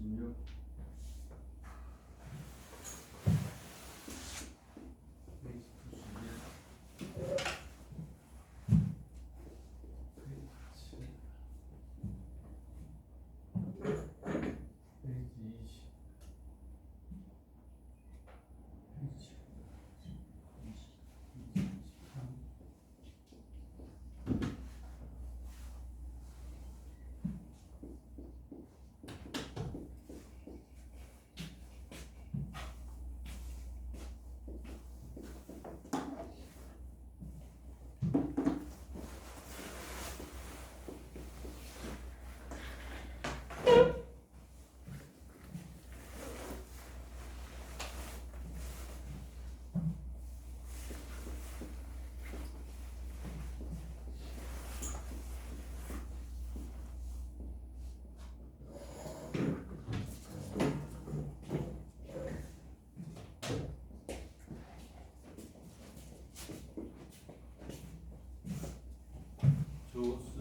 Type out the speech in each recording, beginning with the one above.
16 페이지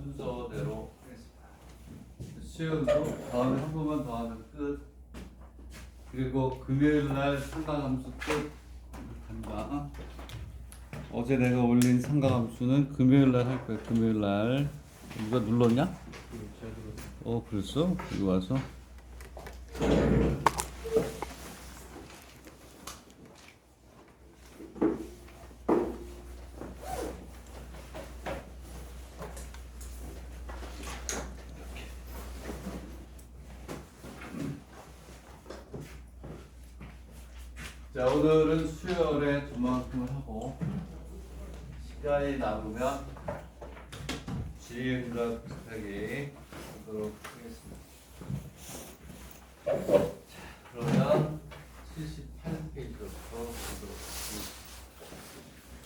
순서대로 수영도 다음에 한 번만 더 하면 끝. 그리고 금요일날 삼각함수 끝 한다. 어제 내가 올린 삼각함수는 금요일날 할 거야. 금요일날 누가 눌렀냐? 그랬어? 여기 와서 자, 오늘은 수열의 조만큼을 하고 시간이 남으면 지혜과 비슷하게 하도록 하겠습니다. 자, 그러면 78페이지부터 보도록 하겠습니다.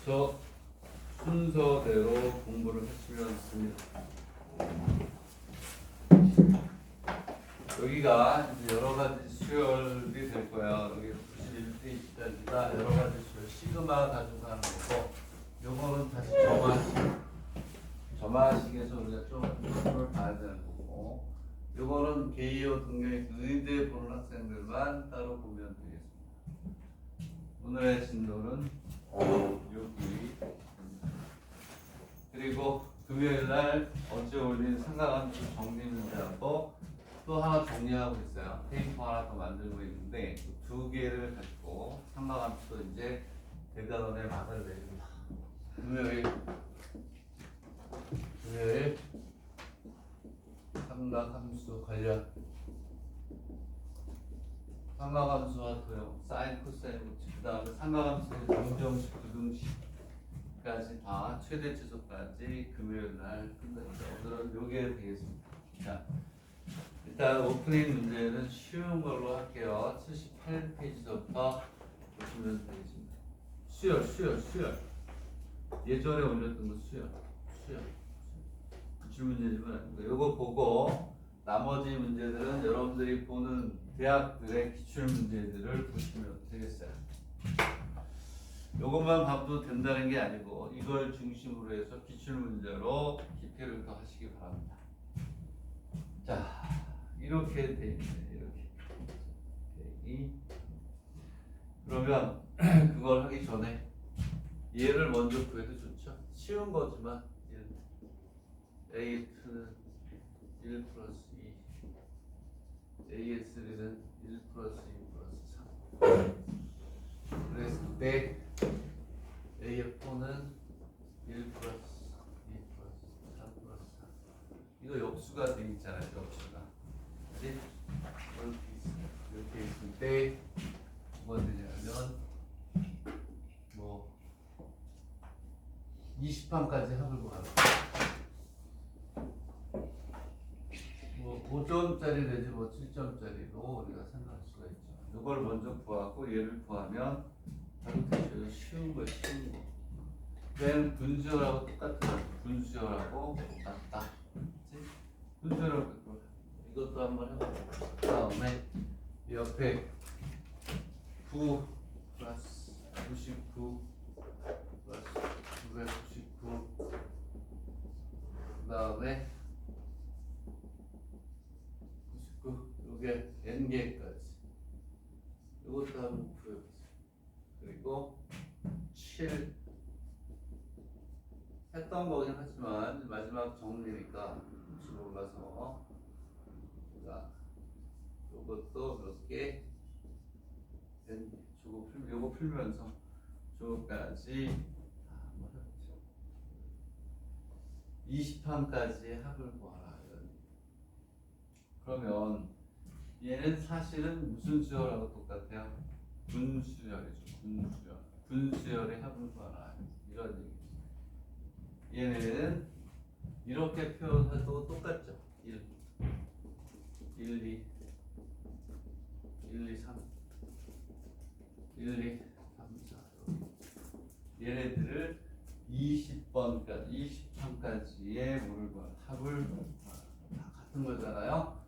저 순서대로 공부를 했으면 합니다. 여기가 이제 여러 가지 수열이 될 거야. 여기 91페이지까지가 여러 가지 수열, 시그마 가지고 하는 거고, 요거는 다시 점화식에서 우리가 좀 수를 봐야 되는 거고, 요거는 개이어 등의 의대 보는 학생들만 따로 보면 되겠습니다. 오늘의 진도는 여기. 그리고 금요일날 어제 올린 삼각함수 정리 문제하고 또 하나 정리하고 있어요. 페이퍼 하나 더 만들고 있는데 두 개를 가지고 삼각함수 이제 대단원의 막을 내립니다. 금요일 삼각함수 관련 삼각함수와 도형 사인, 코사인, 그 다음에 삼각함수의 정정식, 부등식까지 다 최대 치수까지 금요일날 끝납니다. 오늘은 요게 되겠습니다. 자, 일단 오프닝 문제는 쉬운 걸로 할게요. 78페이지부터 보시면 되겠습니다. 수열. 예전에 올렸던 거 수열. 기출문제지만 아니고 요거 보고 나머지 문제들은 여러분들이 보는 대학들의 기출문제들을 보시면 되겠어요. 요것만 봐도 된다는 게 아니고 이걸 중심으로 해서 기출문제로 기표를 더 하시기 바랍니다. 자, 이렇게 돼 있네. 이렇게. 그러면 그걸 하기 전에 얘를 먼저 구해도 좋죠. 쉬운 거지만 A2는 1 플러스 2, AS3는 1 플러스 2 플러스 3. 그랬을 때 AF4는 1 플러스 2 플러스 3 플러스 4. 이거 역수가 돼 있잖아요. 역수가. 그치? 이렇게 있을 때 뭐가 되냐면 20판까지 합을 구하라. 5점짜리 내지 7점짜리로 우리가 생각할 수가 있죠. 이걸 먼저 구하고 얘를 구하면 바로 되죠. 쉬운 거. 얘는 분수열하고 똑같아. 분수열하고 똑같다. 그치? 분수열하고 똑같아. 이것도 한번 해보자. 그 다음에 옆에 9 플러스 99 플러스 999 그 다음에 99 요게 n N개까지. 이것도 한번 구해보세요. 그리고 7 했던 거긴 하지만 마지막 정리니까 혹시 몰라서 자, 이것도 몇 개? 요거 풀면서 저거까지 한번 해보죠. 20판까지 합을 구하라. 그러면 얘는 사실은 무슨 수열하고 똑같아요? 분수열이죠. 분수열. 분수열의 합을 구하라. 이런 얘기죠. 얘는 이렇게 표현해도 똑같죠. 1, 2, 3 1, 2, 3, 4 얘네들을 20번까지 20판까지의 합을 다 같은 거잖아요.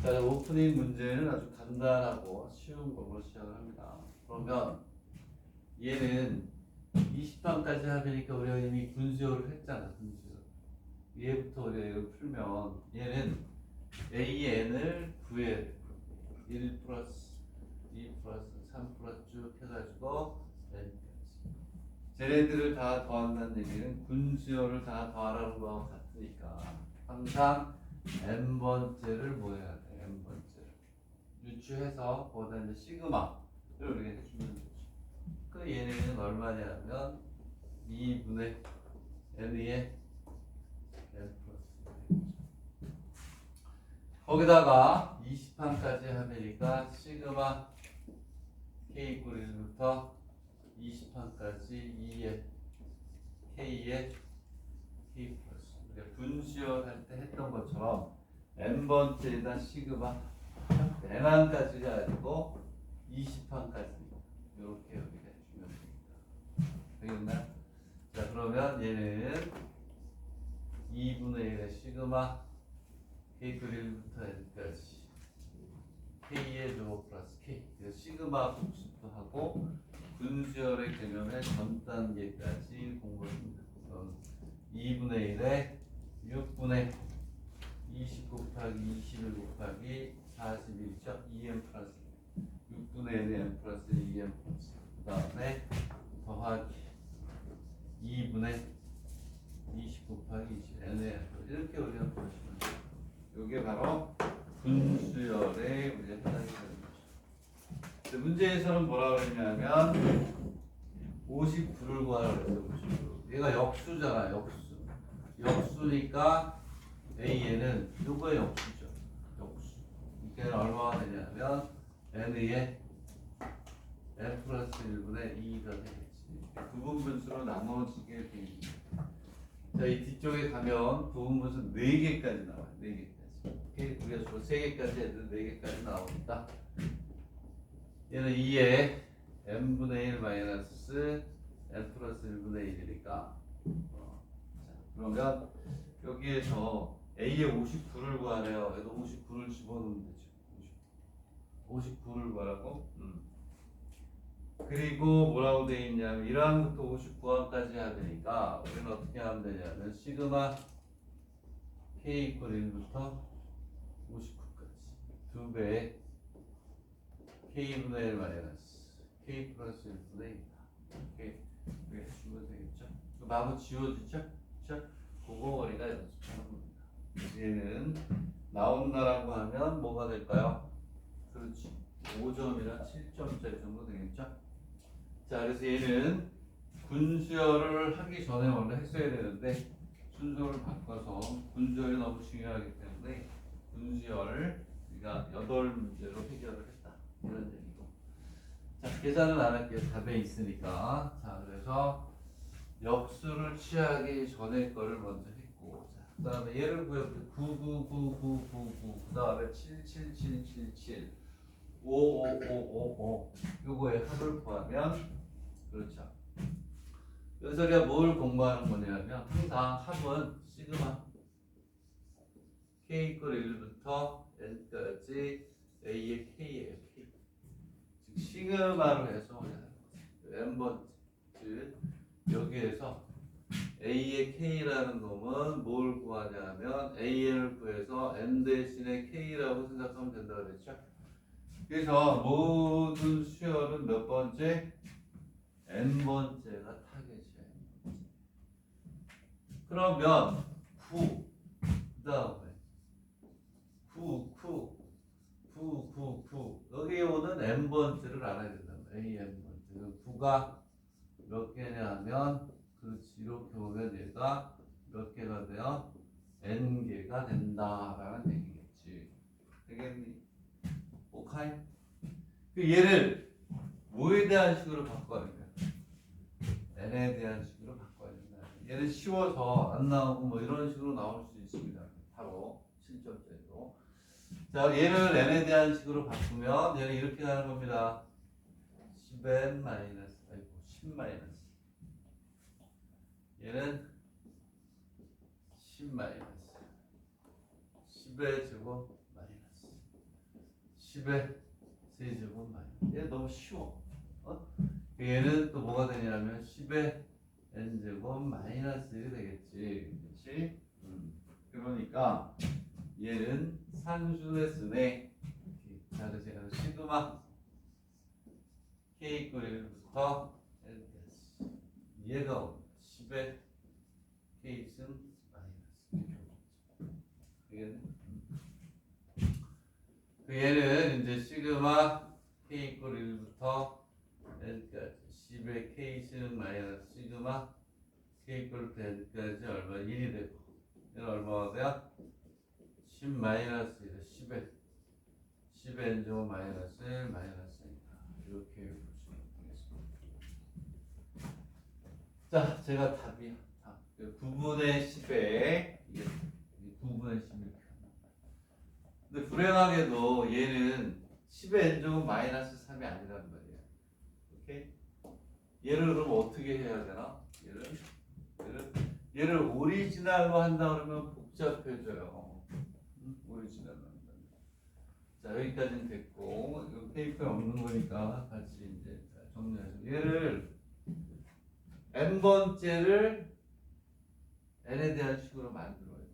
자, 오프닝 문제는 아주 간단하고 쉬운 걸로 시작을 합니다. 그러면 얘는 20판까지 하니까 우리가 이미 분수열을 했잖아. 분수열. 얘부터 우리가 이걸 풀면 얘는 AN을 구해 1 플러스 2 플러스 3 플러스 쭉 해가지고 N까지. 쟤네들을 다 더한다는 얘기는 분수열을 다 더하라는 거하고 같으니까 항상 n번째를 뭐 해야 돼? n번째를 유추해서 거기다 이제 시그마를 우리가 해주면 되죠. 그 얘네는 얼마냐면 2분의 n의 n 플러스 거기다가 20판까지 하니까 시그마 k 이퀄 1부터 20판까지 2의 k의 k 플러스 우리가 분수열 할 때 했던 것처럼 n번째에다 시그마 n항까지 해가지고 20판까지 이렇게 우리가 해주면 됩니다. 되겠나요? 자, 그러면 얘는 2분의 1의 시그마 k 이퀄 1부터 n까지 k의 제곱 플러스 k 그래서 시그마 복습도 하고 분수열의 개념의 전 단계까지 공부합니다. 2분의 1에 6분의 20 곱하기 21 곱하기 41이죠. 2m 플러스 6분의 1에 m 플러스 2m 플러스 그 다음에 더하기 2분의 20 곱하기 20 n의 이렇게 우리가 보시면 돼요. 이게 바로 분수열의 우리가 해당이 되는 거죠. 문제에서는 뭐라고 했냐면 59를 구하라고 했어요. 59. 얘가 역수잖아. 역수니까 A에는 요거의 역수죠. 역수. 이게 얼마가 되냐면 N의 N 플러스 1분의 2가 되겠지. 부분분수로 나눠지게 됩니다. 자, 이 뒤쪽에 가면 부분분수 4개까지 나와요. 4개까지. 오케이? 우리가 주로 3개까지 해도 4개까지 나오니까 얘는 2에 n분의 1 마이너스 n 플러스 1분의 1이니까 자, 그러면 여기에서 A의 59를 구하래요. 얘도 59를 집어넣으면 되죠. 59를 구하라고? 그리고 뭐라고 되어 있냐면 1항부터 59항까지 해야 되니까 우리는 어떻게 하면 되냐면 시그마 k 이퀄 1부터 59까지 2배의 k분의 1 마이너스 k 플러스 1분의 1이다. 이렇게 해주면 되겠죠. 그 마구 지워지죠? 그렇죠? 그거 우리가 연습하는 겁니다. 얘는 나온다라고 하면 뭐가 될까요? 그렇지. 5점이나 7점짜리 정도 되겠죠? 자, 그래서 얘는 분수열을 하기 전에 원래 했어야 되는데 순서를 바꿔서 분수열이 너무 중요하기 때문에 분수열 우리가 8문제로 해결을 했다. 이런 얘기고. 자, 계산은 안 할게요. 답에 있으니까. 자, 그래서 역수를 취하기 전에 거를 먼저 했고, 자, 그 다음에 얘를 구해볼게요. 999999, 그 다음에 77777, 55555, 요거의 합을 구하면, 그렇죠. 여기서 우리가 뭘 공부하는 거냐면, 항상 합은 시그마 k 이퀄 1부터 n까지 a의 k예요. k. 즉 시그마로 해서 n번째 즉 여기에서 a의 k라는 놈은 뭘 구하냐면 an을 구해서 n 대신에 k라고 생각하면 된다고 그랬죠. 그래서 모든 수열은 몇 번째? n번째가 타겟이에요. 그러면 9, 그 다음에 9, 9, 9, 9, 9 여기 오는 n번째를 알아야 된단 말이에요. AN번째. 9가 몇 개냐 하면 그렇지 이렇게 오면 얘가 몇 개가 돼요? n개가 된다라는 얘기겠지. 되겠니? 오케이? 그 얘를 뭐에 대한 식으로 바꿔야 돼? n에 대한 식으로 바꿔야 된다. 얘는 쉬워서 안 나오고 뭐 이런 식으로 나올 수 있습니다. 바로 7점짜리로. 자, 얘를 n에 대한 식으로 바꾸면 얘는 이렇게 가는 겁니다. 10n 마이너스, 아이고 10 마이너스. 얘는 10 마이너스. 10의 제곱 마이너스. 10의 세제곱 마이너스. 얘 너무 쉬워. 얘는 또 뭐가 되냐면 10의 n제곱 마이너스 1이 되겠지. 그렇지? 그러니까 얘는 상수의 수네. 자, 그래서 얘는 시그마 k 이퀄 1부터 n까지. 얘가 10의 k승 마이너스 1. 그 얘는 이제 시그마 k 이퀄 1부터 n까지 10의 k승 마이너스 시그마 k 이퀄 n까지 얼마? 1이 되고 얘는 얼마가 돼요? 10 마이너스 1에 10의 n제곱 마이너스 1 마이너스 1 이렇게 보시면 되겠습니다. 자, 제가 답이야. 9분의 10에 이게 9분의 10 이렇게. 근데 불행하게도 얘는 10의 n제곱 마이너스 3이 아니란 말이야. 오케이? 얘를 그럼 어떻게 해야 되나? 얘를 오리지널로 한다 그러면 복잡해져요. 오리지널로 한다. 자, 여기까지는 됐고 이거 페이퍼에 없는 거니까 같이 이제 정리해서 얘를 n번째를 n에 대한 식으로 만들어야 돼요.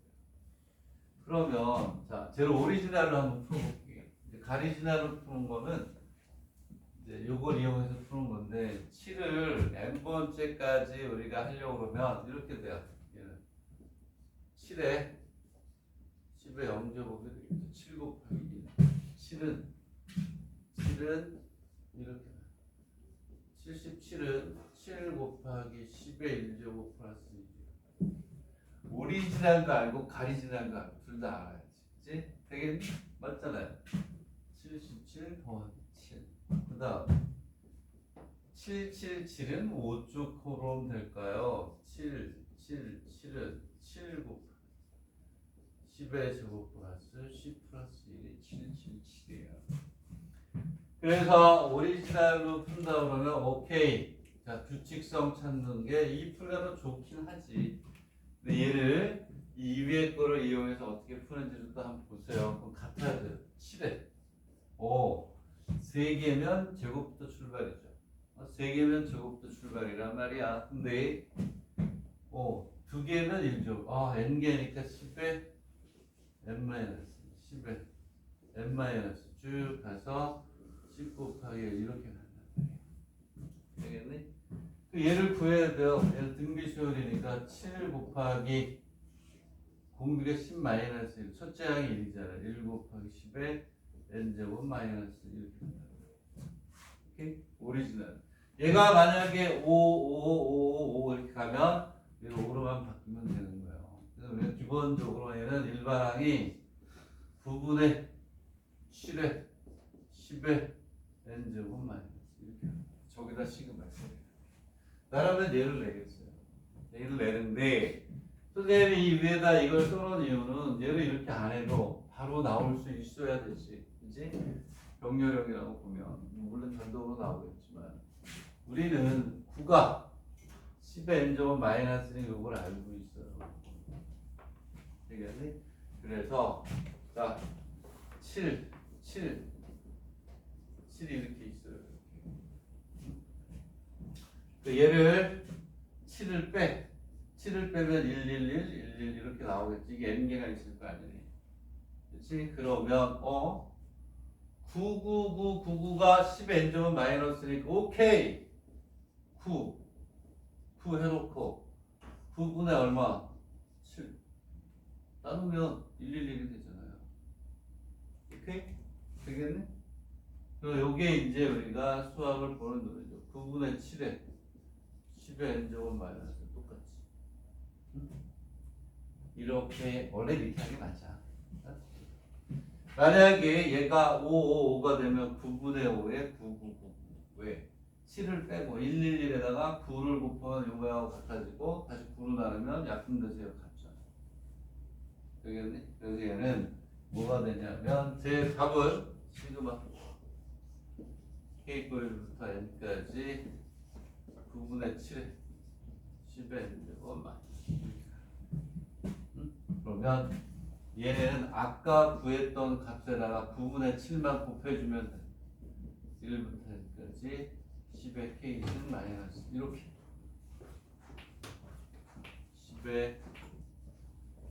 그러면 자, 쟤를 오리지널로 한번 풀어볼게요. 이제 가리지널로 푸는 거는 이제 요걸 이용해서 푸는 건데 7을 n번째까지 우리가 하려고 그러면 이렇게 돼요. 얘는 7에 10에 0제곱이 되겠죠. 7 곱하기 1. 7은 이렇게 77은 7 곱하기 10의 1제곱 플러스 2. 오리지널도 알고 가리지널도 알고 둘 다 알아야지. 그치? 되겠니? 맞잖아요. 77 더하기 7. 그 다음 777은 5쪽 코로 될까요? 7은 7 곱하기 10의 제곱 플러스 10 플러스 1이 777이에요. 그래서 오리지널로 푼다 그러면 오케이. 자, 규칙성 찾는 게 이 풀가도 좋긴 하지. 근데 얘를 이 위에 거를 이용해서 어떻게 푸는지를 또 한번 보세요. 그럼 같아야 돼요. 7에 3개면 제곱부터 출발이죠. 3개면 제곱부터 출발이란 말이야. 근데 2개면 1제곱. n개니까 10에 n-, 10에 n- 쭉 가서 10 곱하기 이렇게 간단 말이야. 되겠니? 얘를 구해야 돼요. 얘는 등비수열이니까 7 곱하기 공비가 10 마이너스 1. 첫째 항이 1이잖아. 1 곱하기 10에 n제곱 마이너스 1 이렇게 된다. 오케이? 오리지널. 얘가 만약에 5, 5, 5, 5 이렇게 가면 얘를 5로만 바꾸면 되는 거예요. 그래서 우리가 기본적으로 얘는 일반항이 9분의 7에 10에 n제곱 마이너스 이렇게 저기다 시그마 써요. 나라면 얘를 내겠어요. 얘를 내는데 선생님이 이 위에다 이걸 써놓은 이유는 얘를 이렇게 안 해도 바로 나올 수 있어야 되지. 그치? 병렬형이라고 보면 물론 전동으로 나오겠지만 우리는 9가 10의 n제곱 마이너스는 이걸 알고 있어요. 되겠니? 그래서 자 7 이렇게 있어요. 이렇게. 얘를 7을 빼면 111 이렇게 나오겠지. 이게 n개가 있을 거 아니니. 그렇지? 그러면 99999가 10의 n제곱 마이너스니까 오케이. 9 해놓고 9분의 얼마? 7 나누면 111이 되잖아요. 오케이? 되겠네? 그리고 요게 이제 우리가 수학을 보는 노래죠. 9분의 7에 10의 n제곱 마이너스 똑같이. 이렇게 원래 이렇게 하는 게 맞아. 만약에 얘가 555가 되면 9분의 5에 999 왜? 7을 빼고 111에다가 9를 곱하면 요거하고 같아지고 다시 9로 나누면 약분돼서 이거 같죠. 되겠니? 그래서 얘는 뭐가 되냐면 제 답은 시그마 K 꼴부터 N까지 9분의 7에 10의 N제곱 마이너스. 그러면 얘는 아까 구했던 값에다가 9분의 7만 곱해주면 돼. 1부터 N까지 10의 K는 마이너스 이렇게 10의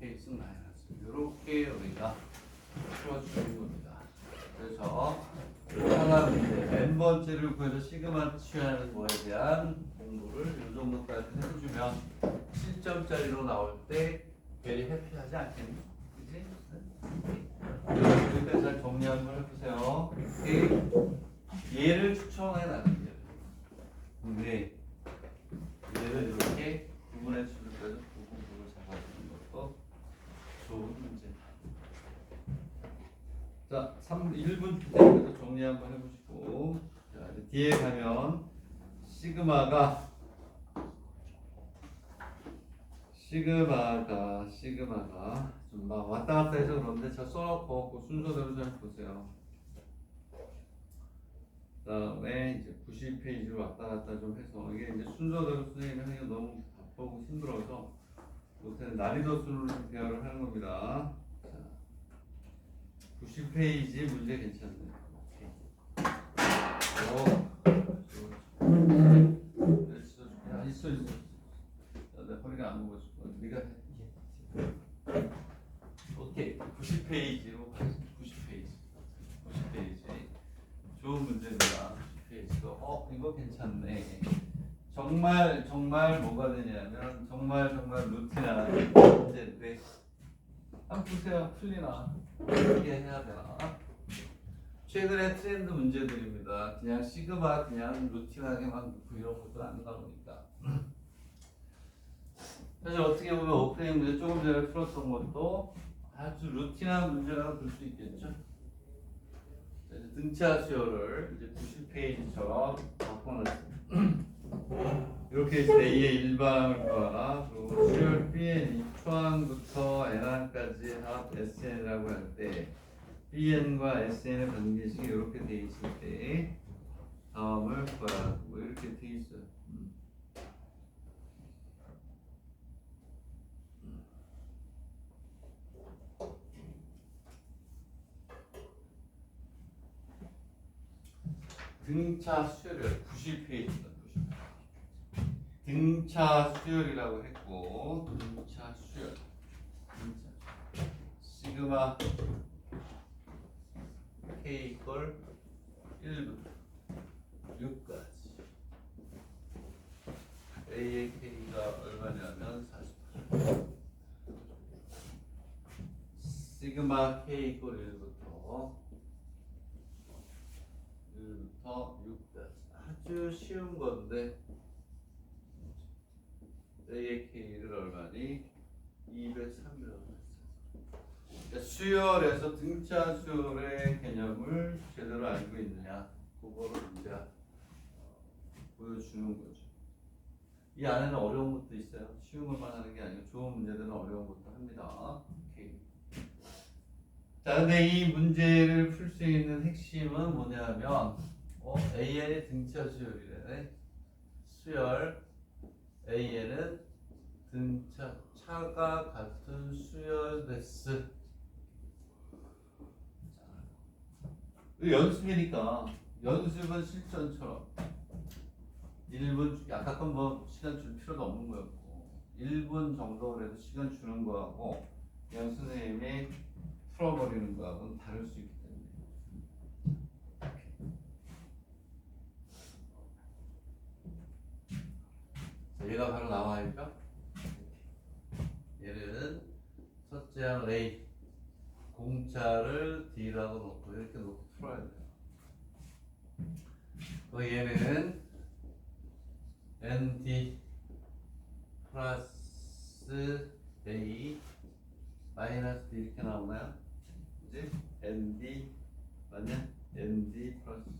K는 마이너스 이렇게 우리가 풀어주는 겁니다. 그래서 하나 문제 n번째를 구해서 시그마 취하는 거에 대한 공부를 이 정도까지 해주면 7점짜리로 나올 때 괜히 해피하지 않겠니? 그치? 여기까지 잘 정리 한번 해보세요. 얘를 추천해 나가는 거예요. 근데 얘를 이렇게 9분의 7을 빼서 9분을 잡아주는 것도 좋은 문제다. 자, 1분 주제에서 정리 한번 해보시고 자, 뒤에 가면 시그마가 좀 막 왔다 갔다 해서 그런데 자 써놓고 그 순서대로 좀 보세요. 그 다음에 이제 90페이지로 왔다 갔다 좀 해서 이게 이제 순서대로 선생님이 하기가 너무 바쁘고 힘들어서 요새는 난이도 순으로 좀 대화를 하는 겁니다. 자, 90페이지 문제 괜찮네요. 있어. 내 허리가 안 굽어져. 네가 해. 오케이. 90페이지로 90페이지. 좋은 문제입니다. 90페이지도 이거 괜찮네. 정말 뭐가 되냐면 정말 루틴한 문제인데 한번 보세요. 풀리나? 어떻게 해야 되나? 최근에 트렌드 문제들입니다. 그냥 시그마 그냥 루틴하게만 놓고 이런 것도 안 나오니까. 사실 어떻게 보면 오프닝 문제 조금 전에 풀었던 것도 아주 루틴한 문제라고 볼 수 있겠죠. 등차 수열을 이제 90페이지처럼 바꿔놨습니다. 이렇게 이제 A의 일반을 구하라. 그리고 수열 Bn 초항부터 N항까지 합 SN이라고 할 때 Bn과 SN의 관계식이 이렇게 돼 있을 때 다음을 구하라. 뭐 이렇게 돼 있어요. 등차 수열을 90페이지다. 등차 수열이라고 했고 등차 수열 시그마 K 이퀄 1부터 6까지 A의 K가 얼마냐면 48 시그마 K 이퀄 1부터 6까지 아주 쉬운 건데 A의 K를 얼마니? 203이라고 했어요. 수열에서 등차 수열의 개념을 제대로 알고 있느냐 그거를 이제 보여주는 거죠. 이 안에는 어려운 것도 있어요. 쉬운 것만 하는 게 아니고 좋은 문제들은 어려운 것도 합니다. 오케이. 자, 근데 이 문제를 풀 수 있는 핵심은 뭐냐면 AN의 등차 수열이래. 수열 AN은 등차 차가 같은 수열 베스. 연습이니까 연습은 실전처럼 1분 약간 뭐 시간 줄 필요도 없는 거였고 1분 정도라도 시간 주는 거하고 그냥 선생님이 풀어버리는 거하고는 다를 수 있기 때문에 얘가 바로 나와 있죠? 얘는 첫째 항 A 공차를 D라고 놓고 이렇게 놓고 풀어야 돼요. 얘는 ND 플러스 A 마이너스 D 이렇게 나오나요? 그지? ND 맞냐? ND 플러스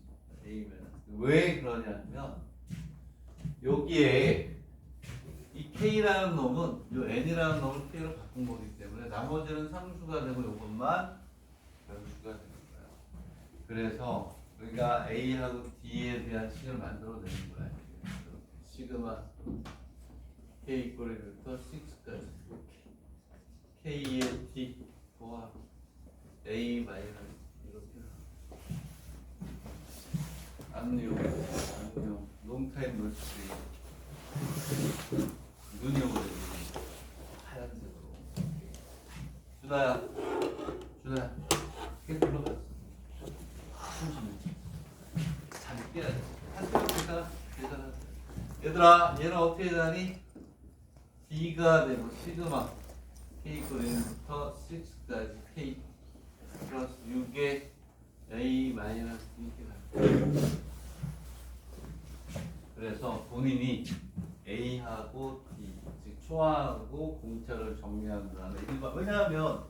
A 마이너스 왜 그러냐면 여기에 이 K라는 놈은 이 N이라는 놈을 K로 바꾼 거기 때문에 나머지는 상수가 되고 이것만 변수가 되는 거예요. 그래서 우리가 A하고 D에 대한 식을 만들어내는 거야. 시그마 K 이퀄 6까지 K의 D 도합 A 마이너스 이렇게 압류 롱타임 노스리 눈이오고 하얀색으로 준아야 계속 들어갔어. 잘 깨야 돼. 한쪽 계산하 얘들아 얘는 어떻게 되니? D가 되고 시그마 K 이퀄 1부터 6까지 K 플러스 6에 A 마이너스 이렇게 갈 그래서 본인이 A하고 D, 즉 초항하고 공차를 정리한 다음에 왜냐하면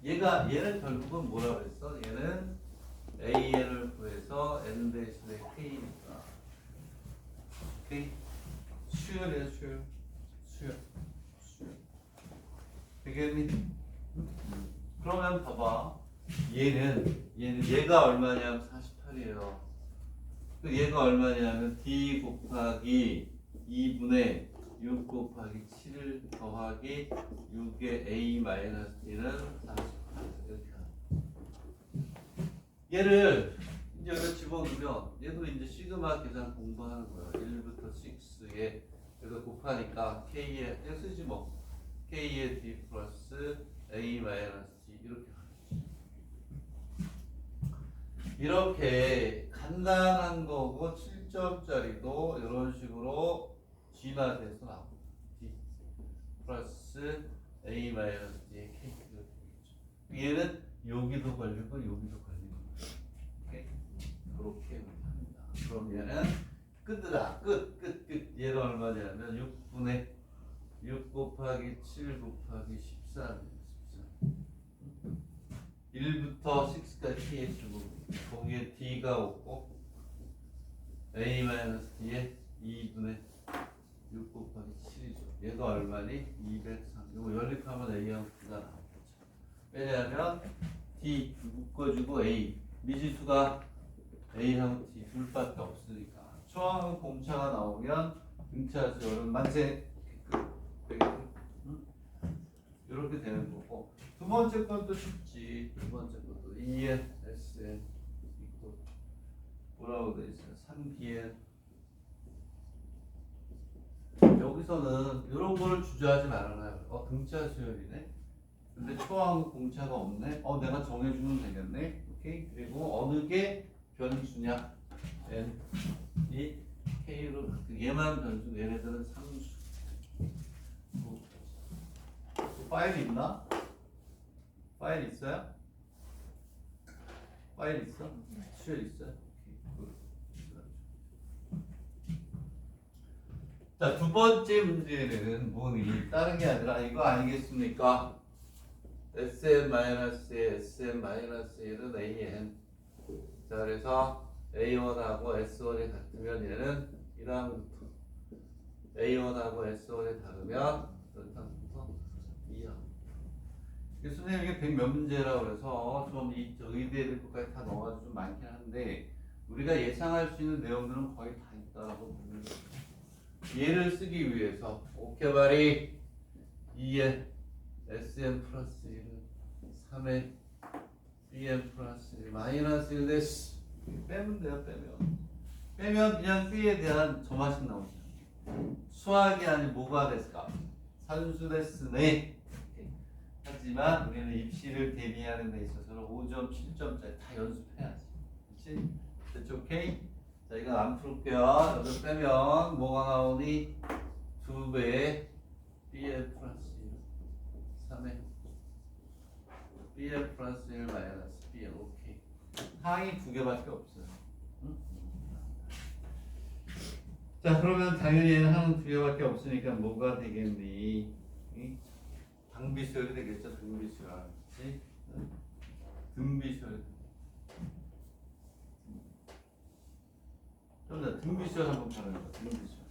얘는 결국은 뭐라고 했어? 얘는 AN을 구해서 N 대신에 K니까 오케이? 수열이야 수열 되겠니? 그러면 봐봐 얘가 얼마냐면 48이에요. 얘가 얼마냐면 D 곱하기 2분의 6 곱하기 7 더하기 6의 A 마이너스 D는 48 이렇게 얘를 이제 여기 집어넣으면 얘도 이제 시그마 계산 공부하는 거예요. 1부터 6에 여기다 곱하니까 K에 쓰지 뭐 K의 D 플러스 A 마이너스 D 이렇게 이렇게 간단한 거고 7점짜리도 이런 식으로 진화돼서 나옵니다. D 플러스 A 마이너스 D의 K 얘는 여기도 걸리고 여기도 걸리고 이렇게 합니다. 그럼 얘는 끝이다. 끝. 얘는 얼마냐면 6분의 6 곱하기 7 곱하기 14 1부터 6까지 K에 주고 거기에 D가 오고 A-D에 2분의 6 곱하기 7이죠. 얘가 얼마니? 203. 이거 연립하면 A하고 D가 나오죠. 왜냐하면 D 묶어주고 A 미지수가 A하고 D 둘밖에 없으니까 초항 공차가 나오면 등차수열은 만세 이렇게 되는 거고 두 번째 건도 쉽지. 두 번째 것도 2n sn 이거 뭐라고 돼 있어요? 3bn 여기서는 이런 거를 주저하지 말아요. 등차 수열이네. 근데 초항 공차가 없네. 내가 정해주면 되겠네. 오케이. 그리고 어느 게 변수냐? n 이 k로 얘만 변수. 얘네들은 상수. 파일 있나? 파일 있어요? 파일 있어? 수열 있어요? 자, 두 번째 문제는 뭐니? 다른 게 아니라 이거 아니겠습니까? Sn-에 Sn-1은 AN. 자, 그래서 A1하고 S1이 같으면 얘는 1항부터 A1하고 S1이 다르면 몇 항부터? 2항. 선생님 이게 100 몇 문제라고 그래서 좀 의대들 것까지 다 넣어가지고 좀 많긴 한데 우리가 예상할 수 있는 내용들은 거의 다 있다라고 보면 돼요. 얘를 쓰기 위해서 오케바리 2에 Sn 플러스 1은 3에 Bn 플러스 1 마이너스 1 데스 빼면 돼요. 빼면 그냥 B에 대한 점화식 나오잖아요. 수학이 아닌 뭐가 됐을까? 산수 데스네. 하지만 우리는 입시를 대비하는 데 있어서는 5점, 7점짜리 다 연습해야지. 그렇지? 됐죠? 오케이? 자, 이건 안 풀게요. 여기서 빼면 뭐가 나오니? 2배의 BL 플러스 1 3의 BL 플러스 1 마이너스 BL. 오케이. 항이 두 개밖에 없어요. 응? 자, 그러면 당연히 얘는 항은 두 개밖에 없으니까 뭐가 되겠니? 응? 당비수열이 되겠죠. 등비수열. 그치? 응? 등비수열. 좀 등비수열 한번 봐요. 등비수열.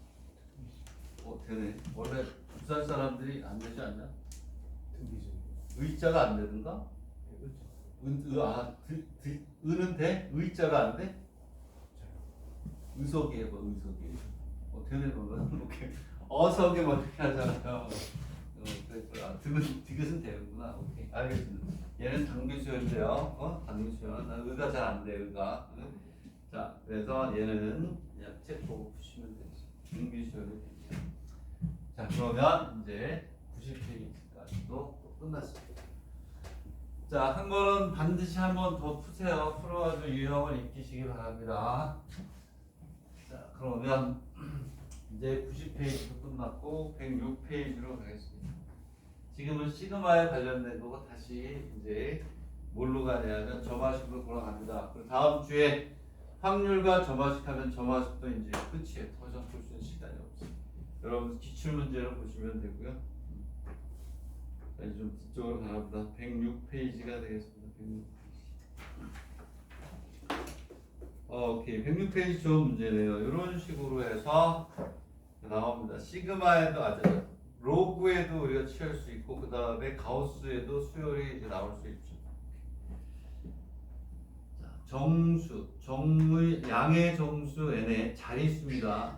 되네. 원래 부산 사람들이 안 되지 않냐? 등비수열. 의자가 안 되든가? 의는 돼? 의자가 안 돼? 의석이 해봐. 의석이. 되네 그러면. 오케이. 어석이 뭐 어떻게 하잖아요. 그랬구나. 디귿은 되는구나. 오케이. 알겠습니다. 얘는 당비수열인데요. 당비수열. 의가 잘 안 돼. 의가. 자, 그래서 얘는 그냥 책 보고 푸시면 되지. 당비수열이 되죠. 자, 그러면 이제 90페이지까지도 끝났습니다. 자, 한 번은 반드시 한 번 더 푸세요. 풀어가지고 유형을 익히시기 바랍니다. 자, 그러면 이제 90페이지도 끝났고 106페이지로 가겠습니다. 지금은 시그마에 관련된 거고 다시 이제 뭘로 가냐면 점화식으로 돌아갑니다. 그리고 다음 주에 확률과 점화식 하면 점화식도 이제 끝이에요. 더 이상 볼 수 있는 시간이 없어요. 여러분 기출문제로 보시면 되고요. 자, 이제 좀 뒤쪽으로 가봅니다. 106페이지가 되겠습니다. 106페이지. 오케이. 106페이지 좋은 문제네요. 이런 식으로 해서 나옵니다. 시그마에도 로그에도 우리가 취할 수 있고 그 다음에 가우스에도 수열이 이제 나올 수 있죠. 자, 정수, 양의 정수 n의 자릿수입니다.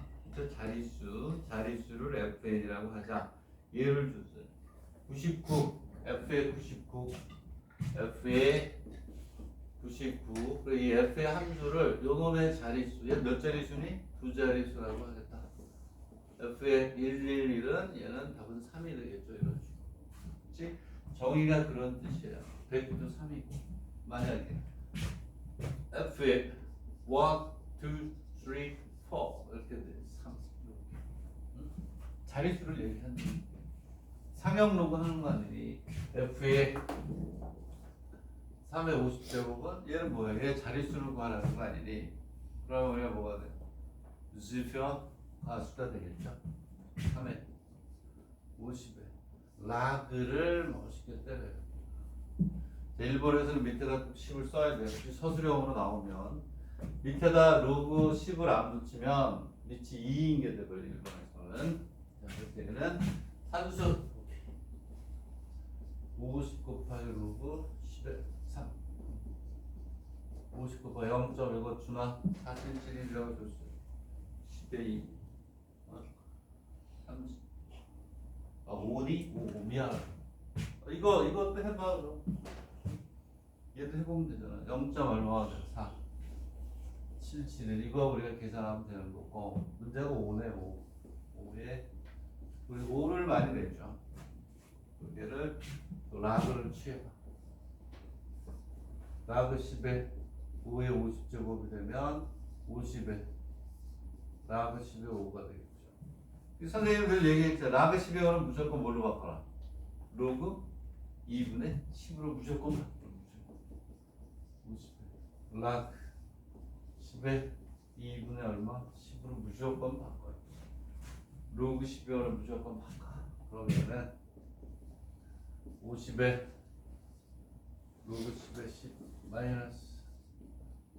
자릿수를 fn이라고 하자. 예를 줬어요. 99, f의 99, f의 99. 그리고 이 f의 함수를 요놈의 자릿수, 얘 몇 자릿수니? 두 자릿수라고 하겠다. f의 111은 얘는 답은 3이 되겠죠. 이런 식으로. 그치? 정의가 그런 뜻이에요. 100도 3이고. 만약에 f의 1, 2, 3, 4 이렇게 돼. 3. 자릿수를 얘기하는 상형로그 하는 거 아니니? f의 3의 50제곱은 얘는 뭐야? 얘 자릿수를 구하라는 거 아니니? 그러면 우리가 뭐가 돼? 수표 수가 되겠죠. 3의 50에 라그를 쉽게 때려요. 일본에서는 밑에다 10을 써야 돼요. 서술형으로 나오면 밑에다 로그 10을 안 붙이면 밑이 2인 게 돼버려요. 일본에서는. 자, 그때는 산수 50 곱하기 로그 10에 3 50 곱하기 0.1 주나 4cm이라고 줬어요. 10에 2 30 5니? 5 미안하다. 이것도 해봐. 얘도 해보면 되잖아. 0. 얼마가 돼? 4 77을 이거 우리가 계산하면 되는 거고 문제가 5네. 5에 우리 5를 많이 냈죠. 얘를 또 라그를 취해봐. 라그 10에 5에 50제곱이 되면 50에 라그 10에 5가 되겠죠. 선생님들 얘기했죠. 라그 10에 5는 무조건 뭘로 바꿔라? 로그 2분의 10으로 무조건 바꿔라. 50에 라그 10에 2분의 얼마? 10으로 무조건 바꿔요. 로그 10에 5는 무조건 바꿔. 그러면은 50에 로그 10에 10 마이너스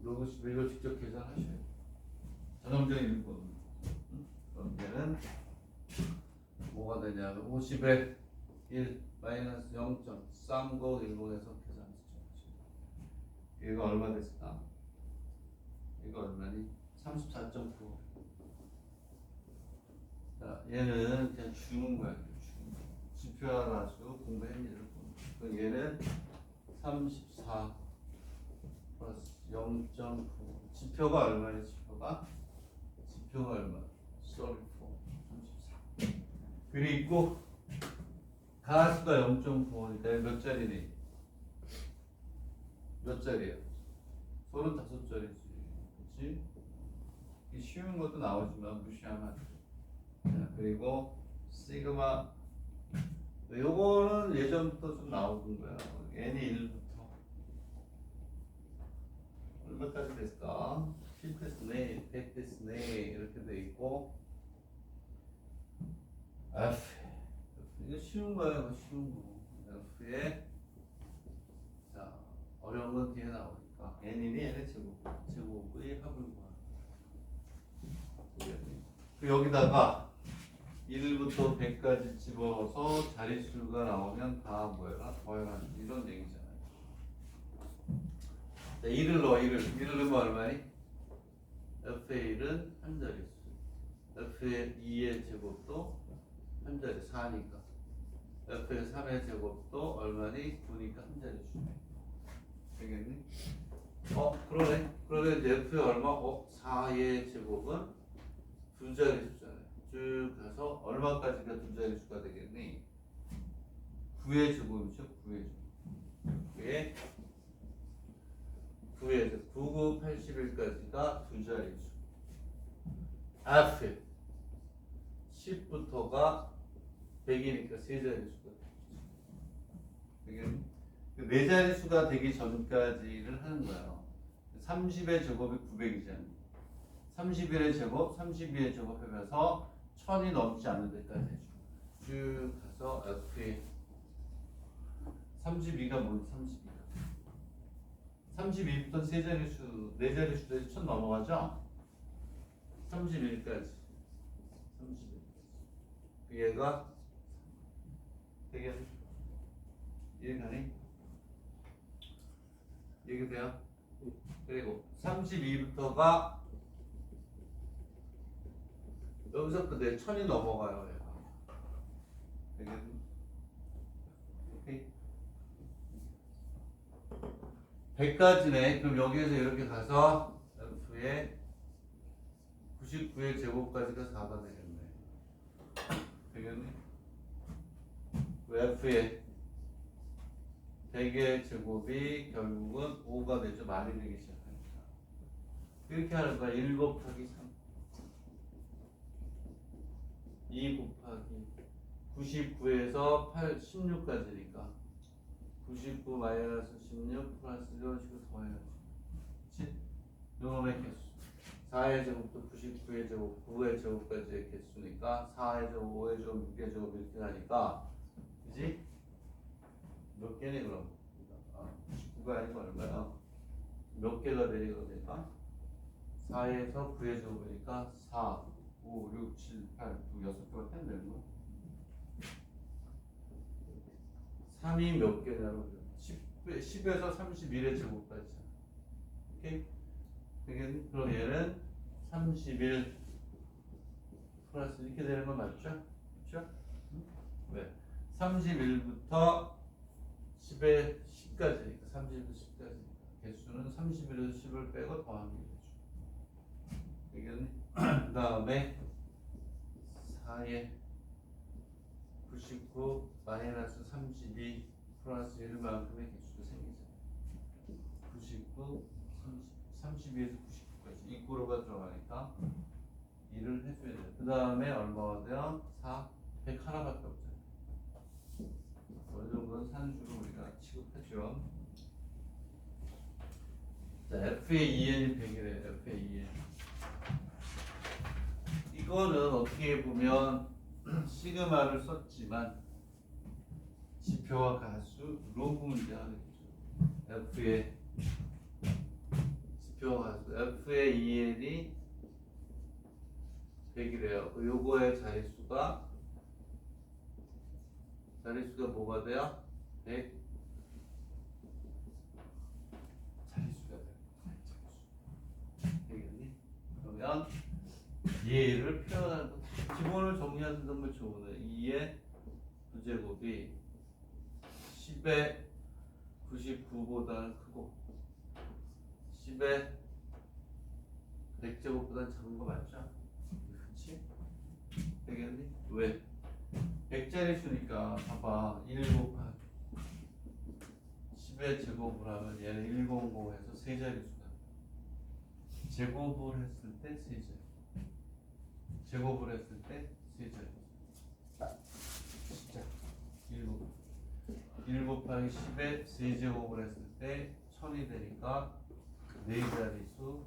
로그 10에 이걸 직접 계산하셔요. 전형적인 거. 그럼 얘는 뭐가 되냐면 50에 1 마이너스 0.3010에서 계산하시죠. 이거 얼마 됐을까? 이거 얼마니? 34.9. 자, 얘는 그냥 주는 거야. 지표하나수 공부했니를 보면 얘는 34 플러스 0.9. 지표가 얼마니? 지표가 얼마? 34. 그리고 가수가 0.9니까 몇 자리니? 몇 자리야? 35자리지. 그치? 쉬운 것도 나오지만 무시하면 안 돼. 자, 그리고 시그마. 요거는 예전부터 좀 나오던 거야. n이 1부터 얼마까지 됐을까? 10 됐으네, 100 됐으네 이렇게 돼 있고 F 이거 쉬운 거야. 이거 쉬운 거. F에 자 어려운 건 뒤에 나오니까 n이니 n의 제곱의 합을 구하. 그 여기다가 1부터 100까지 집어서 자릿수가 나오면 다 뭐야? 더해라 이런 얘기잖아요. 자, 1을 넣어. 1을 넣으면 얼마니? F의 1은 한 자릿수. F의 2의 제곱도 한 자릿수 4니까. F의 3의 제곱도 얼마니? 9니까 한 자릿수. 되겠니? 그러네. 그러면 이제 F의 얼마? 4의 제곱은 두 자릿수잖아요. 쭉 가서 얼마까지가 두 자릿수가 되겠니? 9의 제곱이죠. 9의 제곱. 9의 제곱. 9, 9, 81까지가 두 자릿수. F 10부터가 100이니까 세 자릿수가 되겠니? 네 자릿수가 되기 전까지를 하는 거예요. 30의 제곱이 900이잖아요. 31의 제곱, 32의 제곱 하면서 1000이 넘지 않는 데까지 해줘. 쭉 가서 F의 32가 뭔지 32가 32부터 세 자릿수, 네 자릿수에서 1000 넘어가죠? 31까지 31까지 얘가 되겠네? 이해가니? 이해돼요? 그리고 32부터가 여기서 근데 1000이 넘어가요. 얘가. 되겠니? 오케이? 100까지네. 그럼 여기에서 이렇게 가서 F의 99의 제곱까지가 4가 되겠네. 되겠니? F의 100의 제곱이 결국은 5가 되죠. 많이 되기 시작하니까. 이렇게 하는 거야. 1 곱하기 3 2 곱하기 99에서 16까지니까 99 마이너스 16 플러스 이런 식으로 더해야지. 그치? 요놈의 개수 4의 제곱부터 99의 제곱 9의 제곱까지의 개수니까 4의 제곱 5의 제곱 6의 제곱 이렇게 하니까 그치? 몇 개네 그럼? 99가 아니고 얼마야? 몇 개가 되니 그러니까 4에서 9의 제곱이니까 4 5, 6, 7, 8, 9, 6개가 펜 되는 거 3이 몇 개냐고 10에서 31의 제곱까지. 오케이? 되겠니? 그럼 얘는 31 플러스 이렇게 되는 건 맞죠? 그렇죠? 왜? 31부터 10에 10까지니까 31부터 10까지니까 개수는 31에서 10을 빼고 더하는 게 되죠. 되겠니? 그 다음에 4에 99 마이너스 32 플러스 1만큼의 개수가 생기잖아요. 99, 32에서 99까지 이 구로가 들어가니까 1을 해줘야 돼요. 그 다음에 얼마가 돼요? 4, 100 하나밖에 없잖아요. 어느 정도는 산수로 우리가 취급하죠. 자, F의 2n이 100이래요. F의 2n. 이거는 어떻게 보면 시그마를 썼지만 지표와 가수 로그 문제가 되겠죠. F의 지표와 가수 F의 2n이 100이래요. 요거의 자릿수가 뭐가 돼요? 100 자릿수가 돼요. 되겠니? 그러면 얘를 표현하는 거 기본을 정리하는 건 좋으네. 2의 부제곱이 10의 99보다는 크고 10의 100제곱보다는 작은 거 맞죠? 그렇지? 되겠니? 왜? 100짜리 수니까 봐봐 1 곱하기 10의 제곱을 하면 얘는 100해서 세 자릿수다. 제곱을 했을 때 세 자릿수. 제곱을 했을 때 세 자릿수. 세제곱 1 곱하기 10에 세제곱을 했을 때 1000이 되니까 4자리수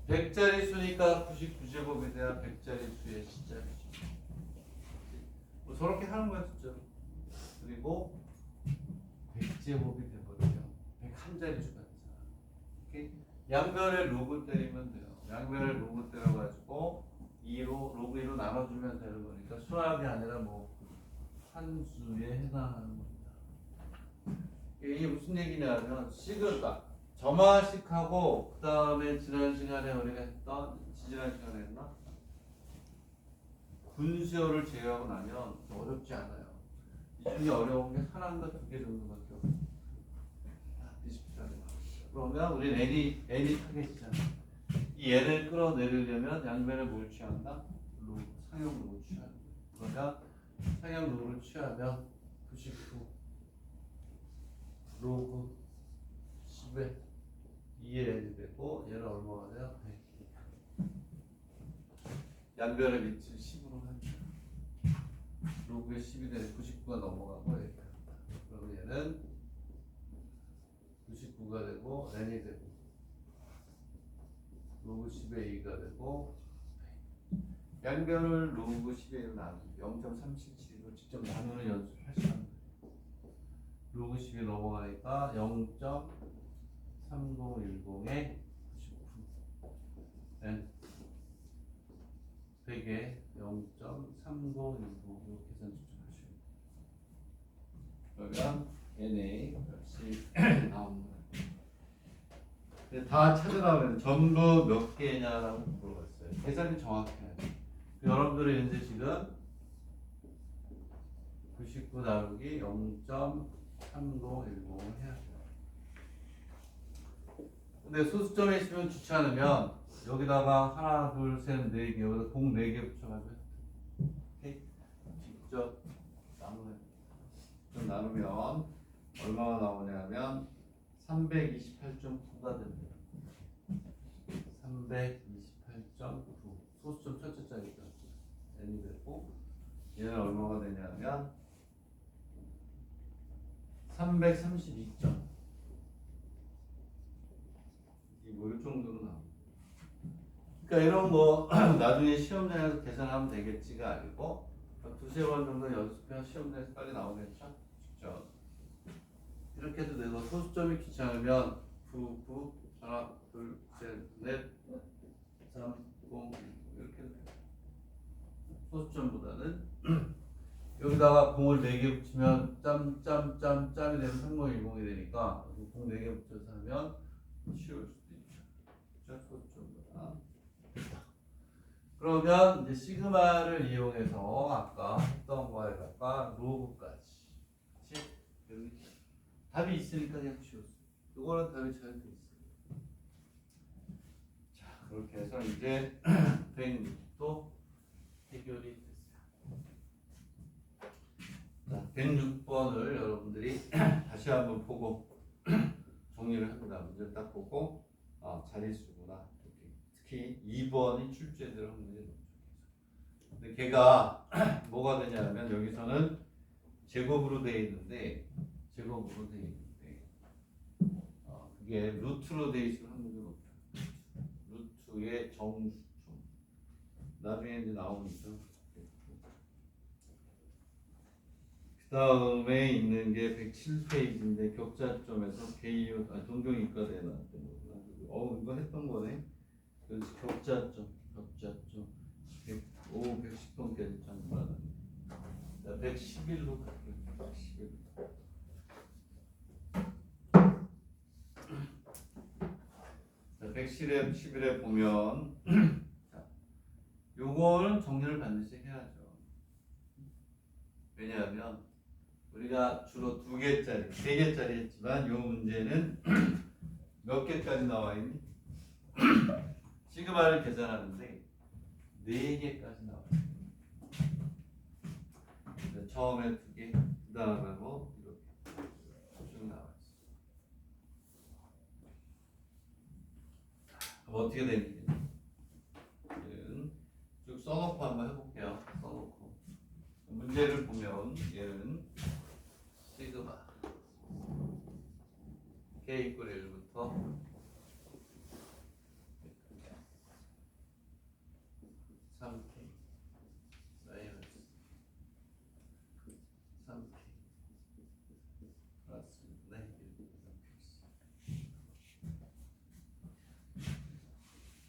100자리수니까 99제곱에 대한 100자리수의 C자리수. 뭐 저렇게 하는 거야 진짜로. 그리고 100제곱이 돼버리면 101자리수가 되잖아. 이렇게 양변에 로그 때리면 돼요. 양변에 로그 때려가지고 2로 로그 2로 나눠주면 되는 거니까 수학이 아니라 뭐 산수에 해당하는 겁니다. 이게 무슨 얘기냐면 식을까 점화식하고 그 다음에 지난 시간에 우리가 했던 지난 시간에 했나? 분수열을 제외하고 나면 어렵지 않아요. 이 중에 어려운 게 하나인가 2개 정도밖에 없어요. 비슷비슷하게. 그러면 우리 n이 타겟이잖아. 이 n을 끌어내리려면 양변에 뭘 취한다? 상형 로를 취하는 거야. 그러면 상형 로를 취하면 99 로그 10에 2의 n이 되고 얘는 얼마가 돼요? 100. 양변의 밑을 10으로 합니다. 로그에 10이 되는 99가 넘어가고 이렇게 합니다. 그러면 얘는 99가 되고 n이 되고 로그 10의 2가 되고 양변을 로그 10의 1로 나누고 0.377로 직접 나누는 연습을 하시면 돼요. 로그 10이 넘어가니까 0.3010에 99 n 100에 0.3010으로 계산 측정하시면 돼요. 그러면 NA 값이 나옵니다. 다 찾으라면 전부 몇 개냐라고 물어봤어요. 계산이 정확해야 돼요. 여러분들이 현재 지금 99 나누기 0.3010을 해야 돼요. 근데 소수점에 있으면 귀찮으면 여기다가 하나, 둘, 셋, 네 개, 여기다 공 4개 붙여가지고 직접 나누면 얼마가 나오냐면 328.9가 됩니다. 328.9 소수점 첫째 자리죠. n이 되고 얘는 얼마가 되냐면 332점. 이 정도로 나옵니다. 그러니까 이런 거 나중에 시험장에서 계산하면 되겠지가 아니고 두세 번 정도 연습해야 시험장에서 빨리 나오겠죠? 직접 이렇게 해도 되고 소수점이 귀찮으면 9, 9, 하나, 둘, 셋, 넷, 3, 0 이렇게 해도 돼요. 소수점보다는 여기다가 공을 4개 붙이면 짬이 되면 3010이 되니까 공 4개 붙여서 하면 쉬울 수도 있죠. 소수점보다. 그러면 이제 시그마를 이용해서 아까 했던 거에다가 로그까지. 여기 답이 있으니까 그냥 쉬웠어요. 이거는 답이 잘 돼 있어요. 자, 그렇게 해서 이제 106도 해결이 됐어요. 자, 106번을 여러분들이 다시 한번 보고 정리를 합니다. 문제를 딱 보고 자릿수구나. 특히 2번이 출제되는 문제죠. 근데 걔가 뭐가 되냐면 여기서는 제곱으로 되어 있는데 그게 루트로 되어 있으면 확률이 높다. 루트의 정수점. 나중에 이제 나오니까. 그 다음에 있는 게 107페이지인데 격자점에서 개이웃 동종이과대에 나왔던 거구나. 이거 했던 거네. 그래서 격자점 110번까지 참 많아. 111로 갈게요. 111. 자, 111에 보면 요거는 정리를 반드시 해야죠. 왜냐하면 우리가 주로 2개짜리, 3개짜리 했지만 요 문제는 몇 개까지 나와 있니? 시그마를 계산하는데 4개까지 나와 있어요. 처음에 2개, 그 다음에 뭐 이렇게 쭉 나와 있어요. 그럼 어떻게 되는지 쭉 써놓고 한번 해볼게요. 써놓고 문제를 보면 얘는 시그마 k 이퀄 1부터 3k 마이너스 3k 플러스 네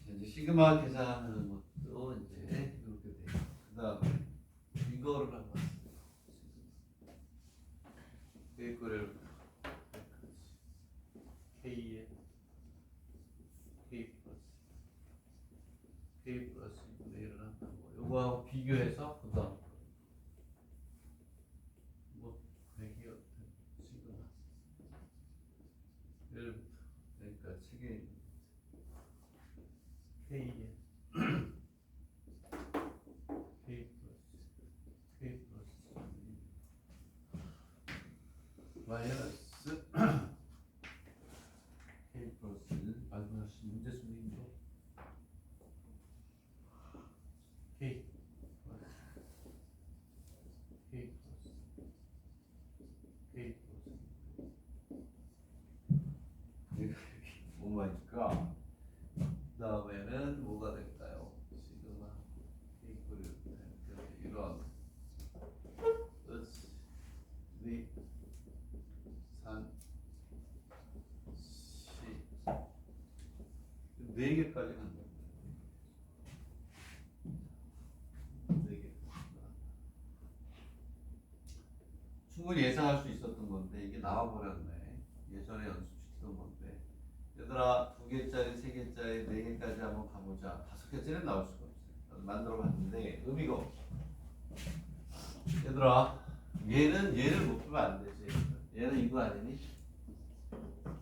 이제 시그마 계산하는 것도 이제 이렇게 돼요. 그 다음에 이거를 한번 k 이퀄 1부터 k에 k 플러스 2분의 1을 한다고 요거하고 비교해서 그 다음 뭐 100이 시그마 1부터 그러니까 책에 있는 k에 k 플러스 마이너스 k 플러스 1 마이너스 문제 수능도 k 플러스 k 플러스 뭐니까 그 다음에는 뭐가 될까요? 시그마 k 이렇게 이런 으스 네 산 시 4개까지 간다. 4개. 충분히 예상할 수 있었던 건데 이게 나와버렸네. 예전에 연습시키던 건데 얘들아 2개짜리, 3개짜리, 4개까지 한번 가보자. 5개짜리는 나올 수가 없어요. 만들어봤는데 의미가 없어. 얘들아 얘를 못 풀면 안 되지. 얘는 이거 아니니?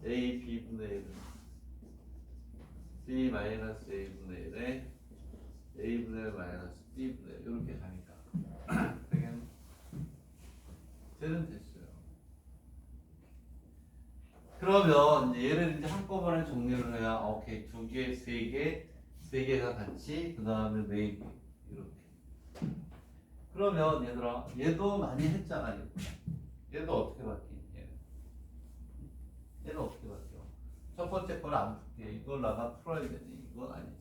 a b분의 1은 b 마이너스 a분의 1에 a분의 1 마이너스 b분의 1 이렇게 가니까 되겠네. 쟤는 됐어요. 그러면 이제 얘를 이제 한꺼번에 정리를 해야 오케이 2개, 3개, 3개가 같이 그 다음에 4개 이렇게. 그러면 얘들아 얘도 많이 했잖아. 얘도 어떻게 바뀌니? 얘는 어떻게 바뀌어? 첫 번째 거를 안 풀게. 이걸 나가 풀어야 되니? 이건 아니지.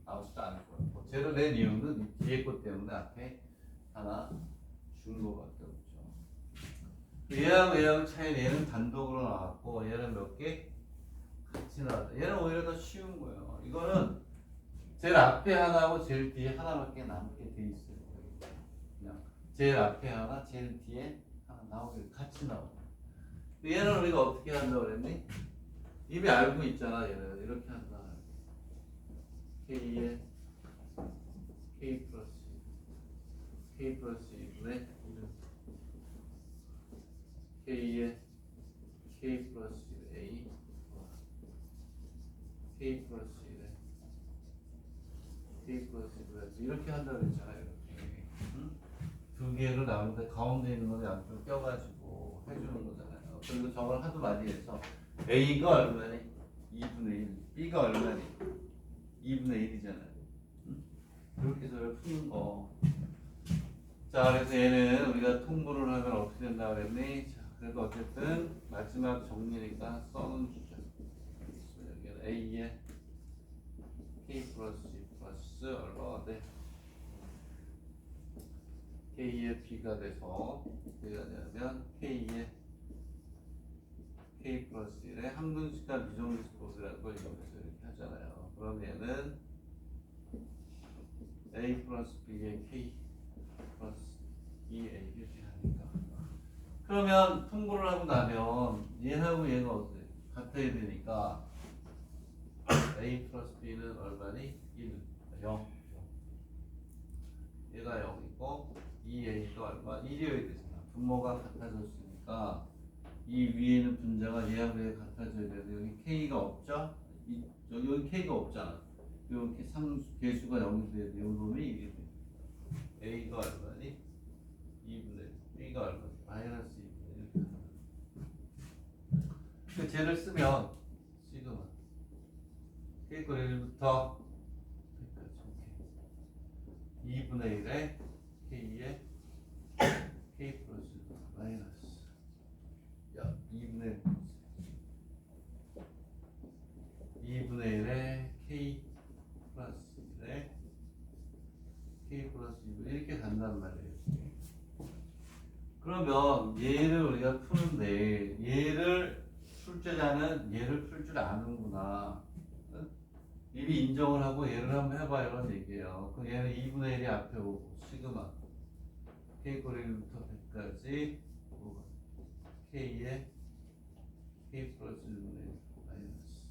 아무것도 안 풀어. 쟤를 낸 이유는 이 뒤에 것 때문에 앞에 하나 준 거밖에 없죠. 얘하고 얘하고 차이는 얘는 단독으로 나왔고 얘는 몇 개? 같이 나왔다. 얘는 오히려 더 쉬운 거예요. 이거는 제일 앞에 하나하고 제일 뒤에 하나밖에 남게 돼 있어요. 그냥 제일 앞에 하나, 제일 뒤에 하나 나오게 같이 나오고. 얘는 우리가 어떻게 한다고 그랬니? 이미 알고 있잖아. 얘는 이렇게 한다. k에 k 플러스 2분의 1 k에 k 플러스 1 a k 플러스 1에 k 플러스 1 이렇게 한다고 그랬잖아요. 이렇게. 응? 2개를 나오는데 가운데 있는 거 양쪽 껴가지고 해주는 거잖아요. 그리고 저걸 하도 많이 해서 A가 얼마니? 2분의 1 B가 얼마니? 2분의 1이잖아요. 응? 이렇게 해서 푸는 거. 자, 그래서 얘는 우리가 통분을 하면 어떻게 된다 그랬니? 자, 그래도 어쨌든 마지막 정리니까 써는 주자. 여기는 A에 K 플러스 G 플러스 얼마가 돼? K에 B가 돼서 어떻게 되냐면 K에 K 플러스 1에 항등식과 미정리스법이라는 걸 이용해서 이렇게 하잖아요. 그럼 얘는 A 플러스 B에 K 플러스 2A 이렇게 하니까 그러면 통보를 하고 나면 얘하고 얘가 어때? 같아야 되니까 A 플러스 B는 얼마니? 1, 0 얘가 0이고 2A가 얼마? 1이어야 되잖아. 분모가 같아졌으니까 이 위에는 분자가 얘하고 얘 같아져야 되는데 여기 K가 없죠? 여기 K가 없잖아. 이렇게 개수가 0이 돼야 돼. 이 놈이 이게 돼. A가 얼마니? 2분의 B가 얼마니? 마이너스 2분의 1. 그 쟤를 쓰면 시그마 K가 1부터 2분의 1에 K에 그럼 얘를 우리가 푸는데 얘를 출제자는 얘를 풀 줄 아는구나. 이미 인정을 하고 얘를 한번 해봐 이런 얘기예요. 그럼 얘는 2분의 1이 앞에 오고 시그마 k 꼬리부터 100까지 k에 k 플러스 1분의 1 마이너스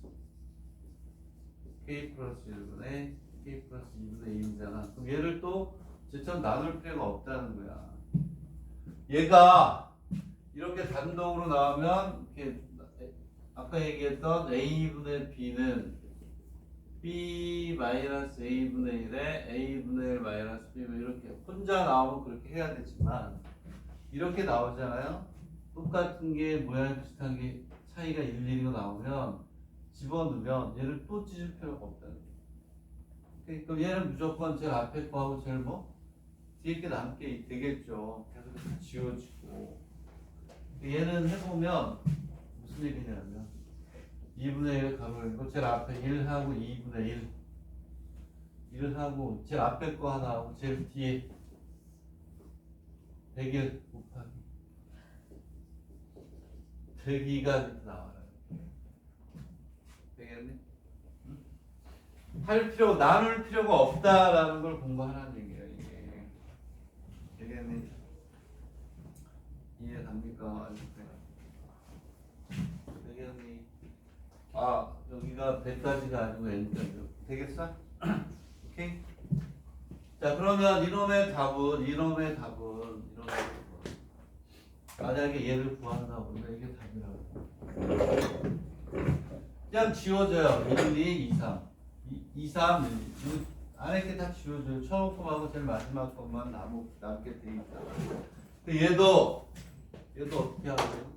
k 플러스 1분의 k 플러스 2분의 1이잖아. 그럼 얘를 또 쟤처럼 나눌 필요가 없다는 거야. 얘가 이렇게 단독으로 나오면 이렇게 아까 얘기했던 a분의 b는 b 마이너스 a분의 1에 a분의 1 마이너스 b 이렇게 혼자 나오면 그렇게 해야 되지만 이렇게 나오잖아요. 똑같은 게 모양 비슷한 게 차이가 일일이가 나오면 집어넣으면 얘를 또 찢을 필요가 없다는 거예요. 그럼 얘는 무조건 제일 앞에 거하고 제일 뭐 뒤에 게 남게 되겠죠. 계속 지워지고 얘는 해보면 무슨 얘기냐면 2분의 1 가로열고 제일 앞에 1하고 2분의 1 1하고 제일 앞에 거 하나 하고 제일 뒤에 100일 곱하기 102가 나와요. 되겠니? 응? 할 필요 나눌 필요가 없다라는 걸 공부하라는 얘기예요. 이게 되겠니? 이해갑니까? 되겠니? 아 여기가 100까지가 아니고 n까지요. 되겠어? 오케이? 자 그러면 이놈의 답은 만약에 얘를 구한다고 그러면 이게 답이라고. 그냥 지워져요. 1, 2, 2, 3 2, 3, 1, 2 안에 게 다 지워져요. 처음하고 제일 마지막 것만 남게 돼 있다. 얘도 어떻게 하죠?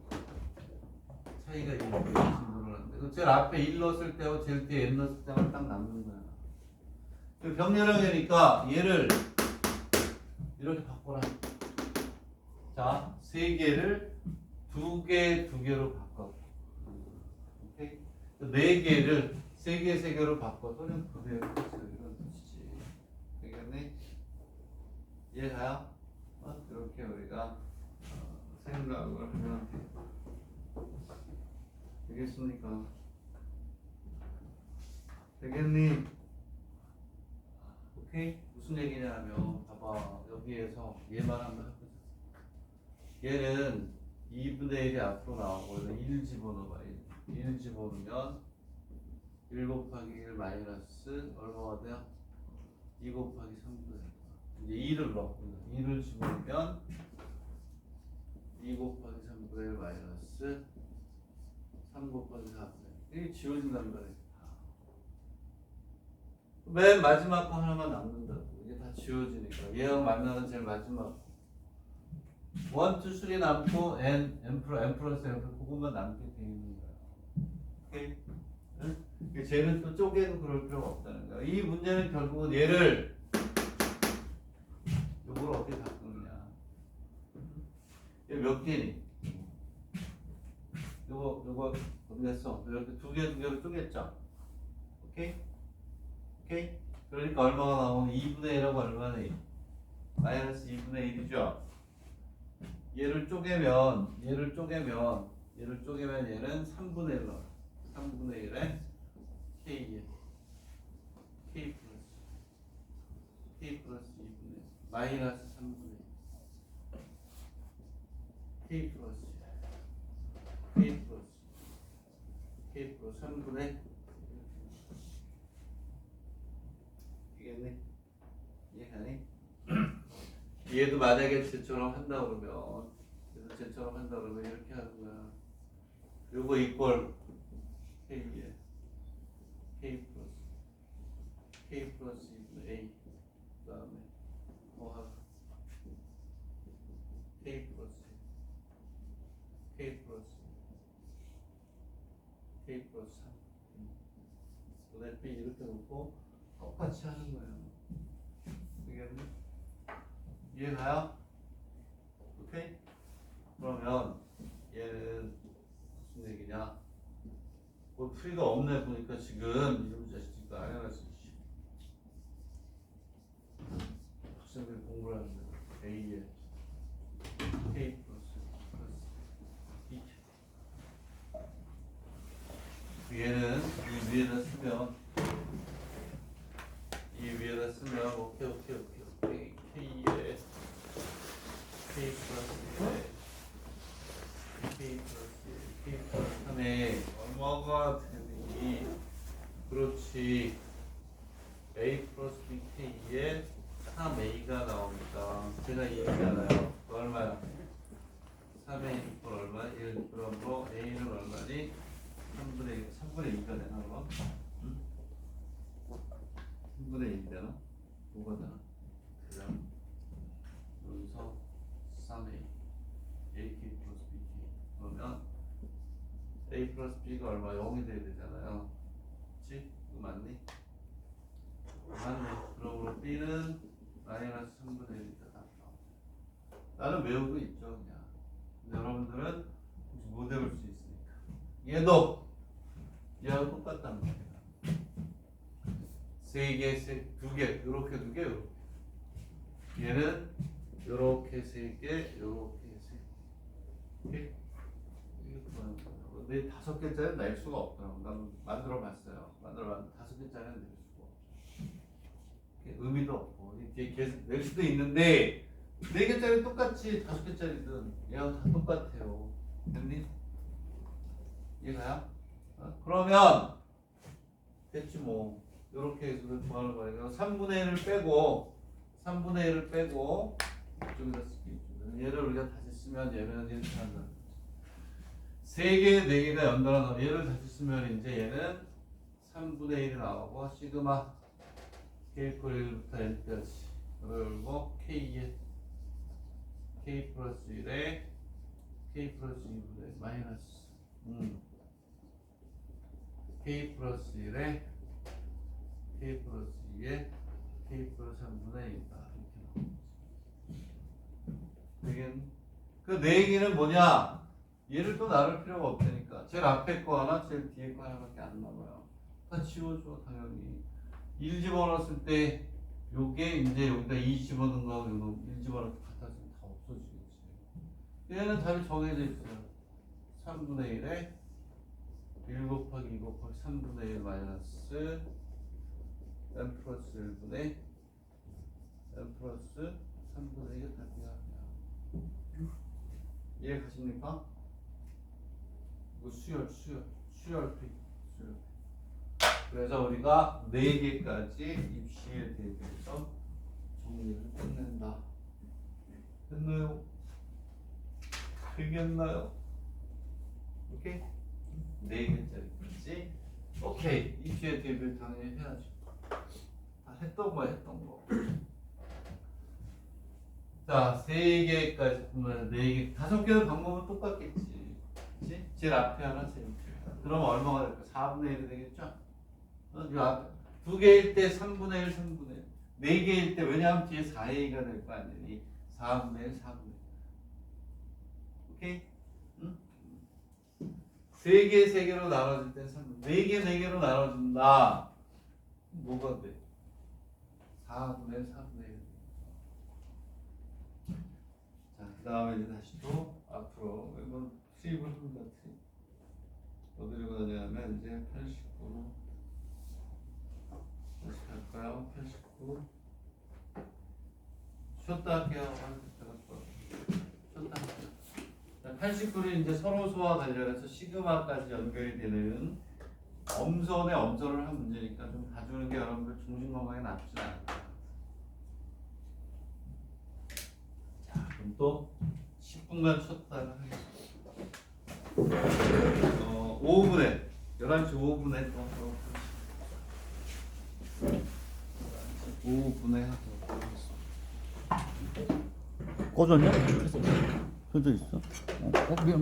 차이가 이렇게 늘어나는데 제일 앞에 1 넣었을 때하고 제일 뒤에 n 넣었을 때만 딱 남는 거야. 병렬하게니까 얘를 이렇게 바꿔라. 자, 3개를 2개로 바꿔. 오케이? 4개를 3개로 바꿔서 그냥 그대로 이런 뜻이지. 되겠네? 이해가요? 이렇게 우리가 생각을 하면 되겠습니까? 되겠니? 오케이? 무슨 얘기냐면 봐봐 여기에서 얘만 한번 해보자. 얘는 2분의 1이 앞으로 나오고 1 집어넣어봐. 1 집어넣으면 1 곱하기 1 마이너스 얼마가 돼요? 2 곱하기 3분의 1. 이제 2를 넣고 2를 집어넣으면 2 곱하기 3분의 1 마이너스 3 곱하기 4분의 1. 이게 지워진단 말이야. 맨 마지막 거 하나만 남는다고. 이게 다 지워지니까 얘하고 만나는 제일 마지막 1, 2, 3 남고 n 플러스 n 그것만 남게 돼 있는 거야. 오케이? 응? 쟤는 또 쪼개고 그럴 필요가 없다는 거야. 이 문제는 결국은 얘를 요걸 어떻게 바꾸느냐. 얘 몇 개니? 요거 어디 갔어? 이렇게 두 개로 쪼갰죠? 오케이? 오케이? 그러니까 얼마가 나오면 2분의 1하고 얼마네? 마이너스 2분의 1이죠? 얘를 쪼개면 얘는 3분의 1로 3분의 1에 K에 K 플러스 2분의 1 마이너스 3분의 1 K 플러스 K 플러스 3분의 1 이겠네? 이해가니? 얘도 만약에 쟤처럼 한다 그러면 이렇게 하는 거야. 요거 이퀄 K에 K 플러스 2분의 A 그 다음에 더하기 K 플러스 3 그다음에 B 이렇게 놓고 똑같이 하는 거예요. 되겠네? 이해가요? 오케이? 그러면 얘는 무슨 얘기냐? 뭐 풀이가 없네 보니까 지금 이놈 자식도 안 해놨어. 학생들이 공부를 하는데 A에 K 플러스 플러스 K 플러스 3에 얼마가 되니? 그렇지. A 플러스 B K에 3A가 나옵니다. 제가 얘기하잖아요. 얼마야? 3A 이퀄 얼마? 1 그럼 뭐 A는 얼마니? 3분의 2가 되나 그럼? 응? 3분의 1 되나? 뭐가 되나? 그럼 여기서 3A AK 플러스 BK 그러면 A 플러스 B가 얼마? 0이 돼야 되잖아요. 그치? 이거 맞니? 맞네. 그러므로 B는 마이너스 3분의 1이다. 나는 외우고 있죠 그냥. 근데 여러분들은 혹시 못 외울 수 있으니까. 얘도 얘하고 똑같단 말이야. 세 개, 두 개, 요렇게 두 개, 요렇게. 얘는 요렇게 세 개, 요렇게 세 개. 오케이? 근데 5개짜리는 낼 수가 없더라고. 난 만들어봤어요. 만들어봤는데 5개짜리는 낼 수가 없어. 의미도 없고 이게 계속 낼 수도 있는데 4개짜리 똑같이 5개짜리든 얘하고 다 똑같아요. 됐니? 이해가요? 그러면 됐지 뭐. 이렇게 해서 구하는 거예요. 3분의 1을 빼고 3분의 1을 빼고 이쪽에다 쓸게. 얘를 우리가 다시 쓰면 얘는 이렇게 한다. 3개, 4개가 연달아 얘를 다시 쓰면 이제 얘는 3분의 1이 나오고 시그마 K 이퀄 1부터 N까지 그리고 K에 K 플러스 1에 K 플러스 2분의 마이너스 K 플러스 1에 K 플러스 2에 K 플러스 3분의 1이다. 이렇게 그 4개는 뭐냐? 얘를 또 나눌 필요가 없다니까. 제일 앞에 거 하나, 제일 뒤에 거 하나밖에 안 남아요. 다 지워줘 당연히. 1 집어넣었을 때 요게 이제 여기다 2 집어넣은 거하고 1 집어넣을 때 같아지면 다 없어지겠지. 얘는 답이 정해져 있어요. 3분의 1에 1 곱하기 2 곱하기 3분의 1 마이너스 n 플러스 1분의 n 플러스 3분의 1이 답이야. 이해 가십니까? 이거 수열. 그래서 우리가 4개까지 입시에 대비해서 정리를 끝낸다. 됐나요? 되겠나요? 오케이? 4개짜리까지. 오케이. 입시에 대비를 당연히 해야죠. 다 했던 거. 자, 3개까지 보면 4개, 5개의 방법은 똑같겠지. 그치? 제일 앞에 하나, 제일 뒤에 하나. 그럼 얼마가 될까? 4분의 1이 되겠죠? 이 앞에 2개일 때 3분의 1, 3분의 1. 4개일 때, 왜냐하면 뒤에 4A가 될 거 아니니? 4분의 1, 4분의 1. 오케이? 응? 3개, 3개로 나눠질 땐 3분의 1. 4개, 4개로 나눠진다. 뭐가 돼? 4분의 1, 4분의 1. 자, 그 다음에 이제 다시 또 앞으로 이건 수입을 한다. 어디로 가냐면 이제 89로 다시 갈까요? 89 쉬었다 할게요. 쉬었다 할게요. 89는 이제 서로소와 관련해서 시그마까지 연결이 되는 엄선의 엄선을 한 문제니까 좀 봐주는 게 여러분들 정신 건강에 나쁘지 않을까. 자, 그럼 또 10분간 쉬었다가 하겠습니다. 오후에 11시 5분에 또 하도록 하겠습니다. 5분에 하도록 하겠습니다. 꺼졌냐? 켜져 있어? 미안.